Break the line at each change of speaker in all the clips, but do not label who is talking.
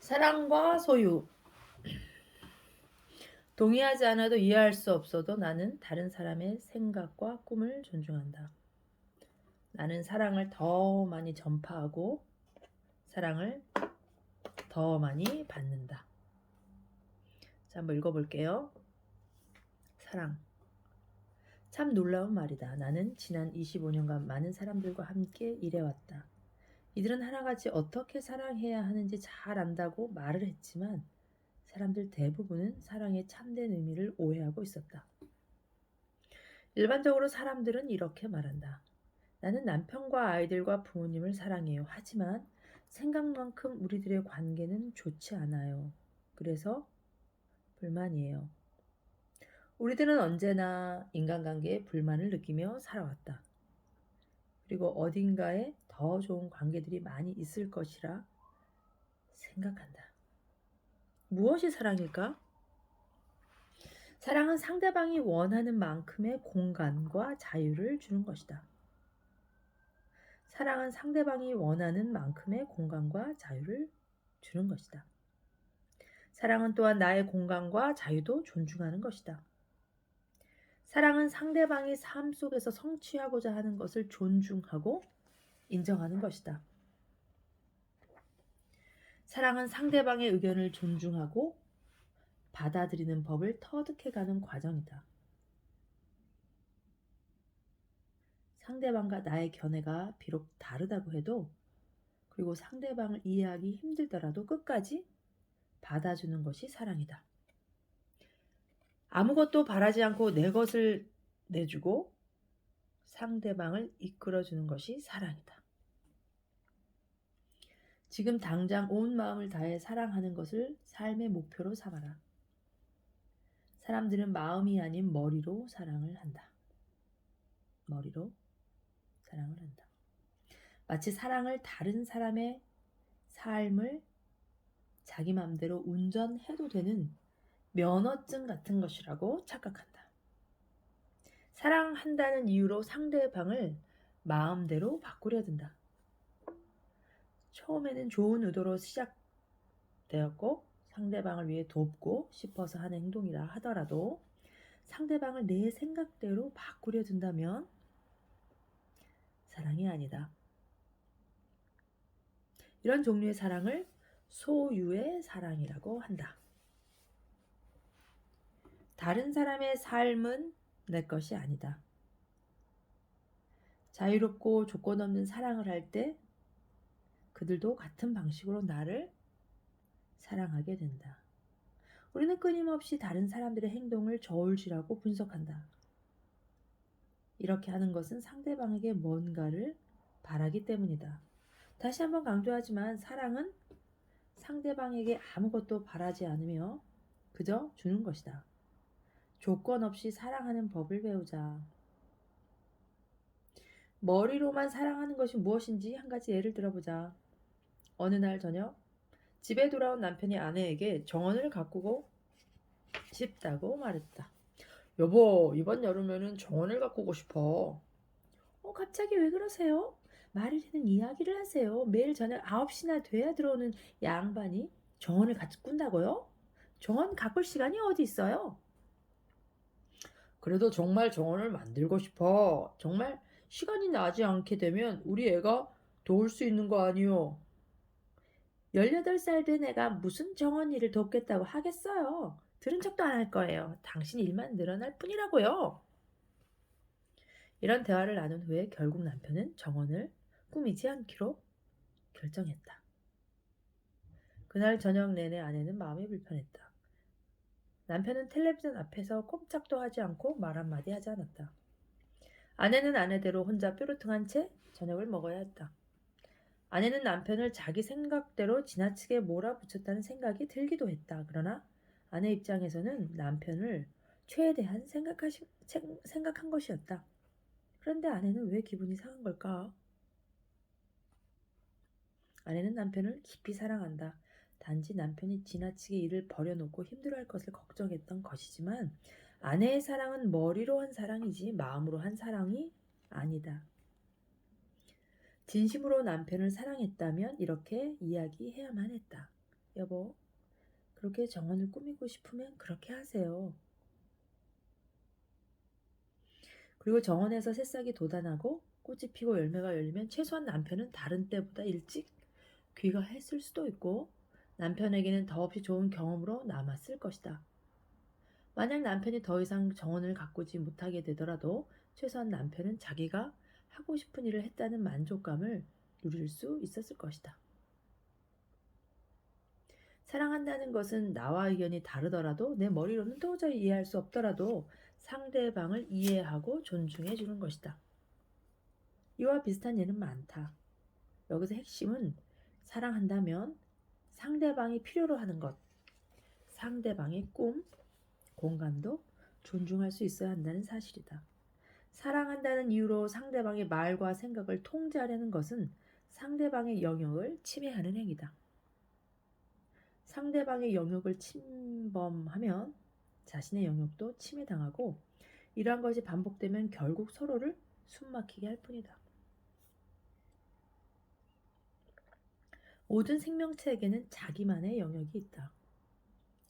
사랑과 소유. 동의하지 않아도 이해할 수 없어도 나는 다른 사람의 생각과 꿈을 존중한다. 나는 사랑을 더 많이 전파하고 사랑을 더 많이 받는다. 자, 한번 읽어볼게요. 사랑. 참 놀라운 말이다. 나는 지난 25년간 많은 사람들과 함께 일해왔다. 이들은 하나같이 어떻게 사랑해야 하는지 잘 안다고 말을 했지만 사람들 대부분은 사랑의 참된 의미를 오해하고 있었다. 일반적으로 사람들은 이렇게 말한다. 나는 남편과 아이들과 부모님을 사랑해요. 하지만 생각만큼 우리들의 관계는 좋지 않아요. 그래서 불만이에요. 우리들은 언제나 인간관계에 불만을 느끼며 살아왔다. 그리고 어딘가에 더 좋은 관계들이 많이 있을 것이라 생각한다. 무엇이 사랑일까? 사랑은 상대방이 원하는 만큼의 공간과 자유를 주는 것이다. 사랑은 상대방이 원하는 만큼의 공간과 자유를 주는 것이다. 사랑은 또한 나의 공간과 자유도 존중하는 것이다. 사랑은 상대방이 삶 속에서 성취하고자 하는 것을 존중하고 인정하는 것이다. 사랑은 상대방의 의견을 존중하고 받아들이는 법을 터득해가는 과정이다. 상대방과 나의 견해가 비록 다르다고 해도 그리고 상대방을 이해하기 힘들더라도 끝까지 받아주는 것이 사랑이다. 아무것도 바라지 않고 내 것을 내주고 상대방을 이끌어주는 것이 사랑이다. 지금 당장 온 마음을 다해 사랑하는 것을 삶의 목표로 삼아라. 사람들은 마음이 아닌 머리로 사랑을 한다. 머리로 사랑을 한다. 마치 사랑을 다른 사람의 삶을 자기 마음대로 운전해도 되는 면허증 같은 것이라고 착각한다. 사랑한다는 이유로 상대방을 마음대로 바꾸려 든다. 처음에는 좋은 의도로 시작되었고 상대방을 위해 돕고 싶어서 하는 행동이라 하더라도 상대방을 내 생각대로 바꾸려 든다면 사랑이 아니다. 이런 종류의 사랑을 소유의 사랑이라고 한다. 다른 사람의 삶은 내 것이 아니다. 자유롭고 조건 없는 사랑을 할 때 그들도 같은 방식으로 나를 사랑하게 된다. 우리는 끊임없이 다른 사람들의 행동을 저울질하고 분석한다. 이렇게 하는 것은 상대방에게 뭔가를 바라기 때문이다. 다시 한번 강조하지만 사랑은 상대방에게 아무것도 바라지 않으며 그저 주는 것이다. 조건 없이 사랑하는 법을 배우자. 머리로만 사랑하는 것이 무엇인지 한 가지 예를 들어보자. 어느 날 저녁 집에 돌아온 남편이 아내에게 정원을 가꾸고 싶다고 말했다. 여보, 이번 여름에는 정원을 가꾸고 싶어. 갑자기 왜 그러세요? 말을 되는 이야기를 하세요. 매일 저녁 9시나 돼야 들어오는 양반이 정원을 가꾼다고요? 정원 가꿀 시간이 어디 있어요? 그래도 정말 정원을 만들고 싶어. 정말 시간이 나지 않게 되면 우리 애가 도울 수 있는 거 아니요? 18살 된 애가 무슨 정원 일을 돕겠다고 하겠어요? 들은 척도 안 할 거예요. 당신 일만 늘어날 뿐이라고요. 이런 대화를 나눈 후에 결국 남편은 정원을 꾸미지 않기로 결정했다. 그날 저녁 내내 아내는 마음이 불편했다. 남편은 텔레비전 앞에서 꼼짝도 하지 않고 말 한마디 하지 않았다. 아내는 아내대로 혼자 뾰루퉁한 채 저녁을 먹어야 했다. 아내는 남편을 자기 생각대로 지나치게 몰아붙였다는 생각이 들기도 했다. 그러나 아내 입장에서는 남편을 최대한 생각한 것이었다. 그런데 아내는 왜 기분이 상한 걸까? 아내는 남편을 깊이 사랑한다. 단지 남편이 지나치게 일을 버려놓고 힘들어할 것을 걱정했던 것이지만 아내의 사랑은 머리로 한 사랑이지 마음으로 한 사랑이 아니다. 진심으로 남편을 사랑했다면 이렇게 이야기해야만 했다. 여보, 그렇게 정원을 꾸미고 싶으면 그렇게 하세요. 그리고 정원에서 새싹이 돋아나고 꽃이 피고 열매가 열리면 최소한 남편은 다른 때보다 일찍 귀가했을 수도 있고 남편에게는 더없이 좋은 경험으로 남았을 것이다. 만약 남편이 더 이상 정원을 가꾸지 못하게 되더라도 최소한 남편은 자기가 하고 싶은 일을 했다는 만족감을 누릴 수 있었을 것이다. 사랑한다는 것은 나와 의견이 다르더라도 내 머리로는 도저히 이해할 수 없더라도 상대방을 이해하고 존중해 주는 것이다. 이와 비슷한 예는 많다. 여기서 핵심은 사랑한다면 상대방이 필요로 하는 것, 상대방의 꿈, 공간도 존중할 수 있어야 한다는 사실이다. 사랑한다는 이유로 상대방의 말과 생각을 통제하려는 것은 상대방의 영역을 침해하는 행위다. 상대방의 영역을 침범하면 자신의 영역도 침해당하고 이러한 것이 반복되면 결국 서로를 숨막히게 할 뿐이다. 모든 생명체에게는 자기만의 영역이 있다.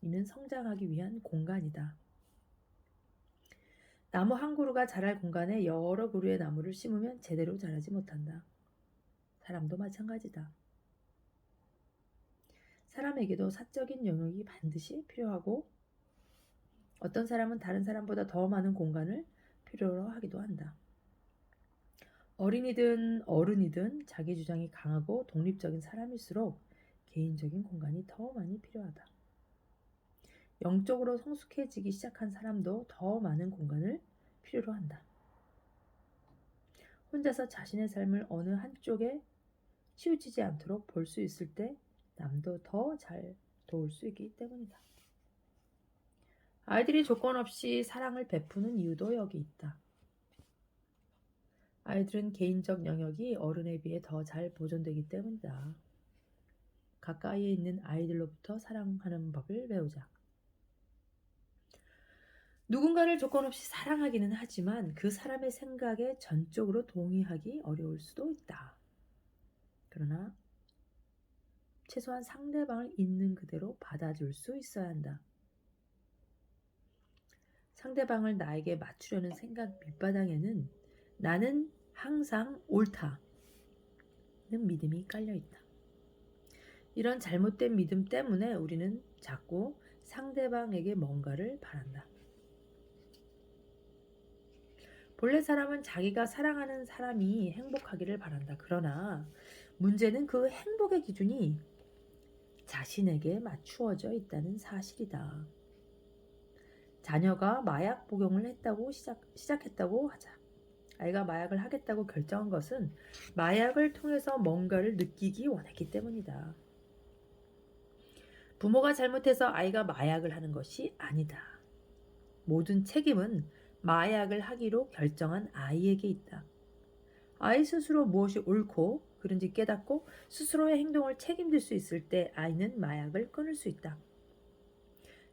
이는 성장하기 위한 공간이다. 나무 한 그루가 자랄 공간에 여러 그루의 나무를 심으면 제대로 자라지 못한다. 사람도 마찬가지다. 사람에게도 사적인 영역이 반드시 필요하고 어떤 사람은 다른 사람보다 더 많은 공간을 필요로 하기도 한다. 어린이든 어른이든 자기 주장이 강하고 독립적인 사람일수록 개인적인 공간이 더 많이 필요하다. 영적으로 성숙해지기 시작한 사람도 더 많은 공간을 필요로 한다. 혼자서 자신의 삶을 어느 한쪽에 치우치지 않도록 볼 수 있을 때 남도 더 잘 도울 수 있기 때문이다. 아이들이 조건 없이 사랑을 베푸는 이유도 여기 있다. 아이들은 개인적 영역이 어른에 비해 더 잘 보존되기 때문이다. 가까이에 있는 아이들로부터 사랑하는 법을 배우자. 누군가를 조건 없이 사랑하기는 하지만 그 사람의 생각에 전적으로 동의하기 어려울 수도 있다. 그러나 최소한 상대방을 있는 그대로 받아줄 수 있어야 한다. 상대방을 나에게 맞추려는 생각 밑바닥에는 나는 항상 옳다는 믿음이 깔려 있다. 이런 잘못된 믿음 때문에 우리는 자꾸 상대방에게 뭔가를 바란다. 본래 사람은 자기가 사랑하는 사람이 행복하기를 바란다. 그러나 문제는 그 행복의 기준이 자신에게 맞추어져 있다는 사실이다. 자녀가 마약 복용을 했다고 시작했다고 하자. 아이가 마약을 하겠다고 결정한 것은 마약을 통해서 뭔가를 느끼기 원했기 때문이다. 부모가 잘못해서 아이가 마약을 하는 것이 아니다. 모든 책임은 마약을 하기로 결정한 아이에게 있다. 아이 스스로 무엇이 옳고 그른지 깨닫고 스스로의 행동을 책임질 수 있을 때 아이는 마약을 끊을 수 있다.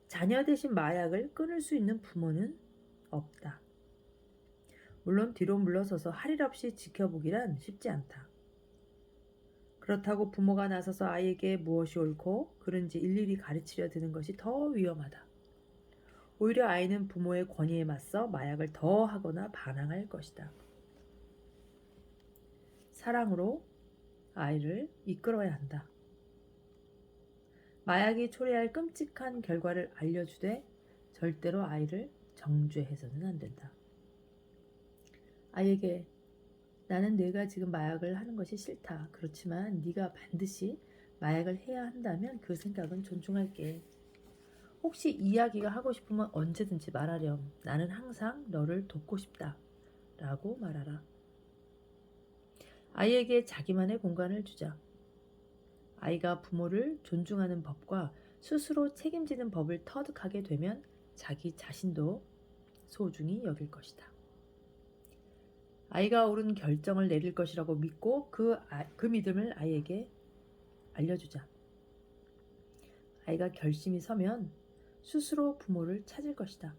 자녀 대신 마약을 끊을 수 있는 부모는 없다. 물론 뒤로 물러서서 할 일 없이 지켜보기란 쉽지 않다. 그렇다고 부모가 나서서 아이에게 무엇이 옳고 그른지 일일이 가르치려 드는 것이 더 위험하다. 오히려 아이는 부모의 권위에 맞서 마약을 더 하거나 반항할 것이다. 사랑으로 아이를 이끌어야 한다. 마약이 초래할 끔찍한 결과를 알려주되 절대로 아이를 정죄해서는 안 된다. 아이에게 나는 네가 지금 마약을 하는 것이 싫다. 그렇지만 네가 반드시 마약을 해야 한다면 그 생각은 존중할게. 혹시 이야기가 하고 싶으면 언제든지 말하렴. 나는 항상 너를 돕고 싶다. 라고 말하라. 아이에게 자기만의 공간을 주자. 아이가 부모를 존중하는 법과 스스로 책임지는 법을 터득하게 되면 자기 자신도 소중히 여길 것이다. 아이가 옳은 결정을 내릴 것이라고 믿고 그 믿음을 아이에게 알려주자. 아이가 결심이 서면 스스로 부모를 찾을 것이다.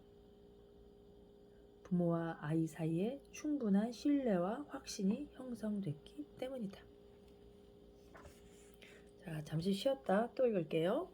부모와 아이 사이에 충분한 신뢰와 확신이 형성됐기 때문이다. 자, 잠시 쉬었다 또 읽을게요.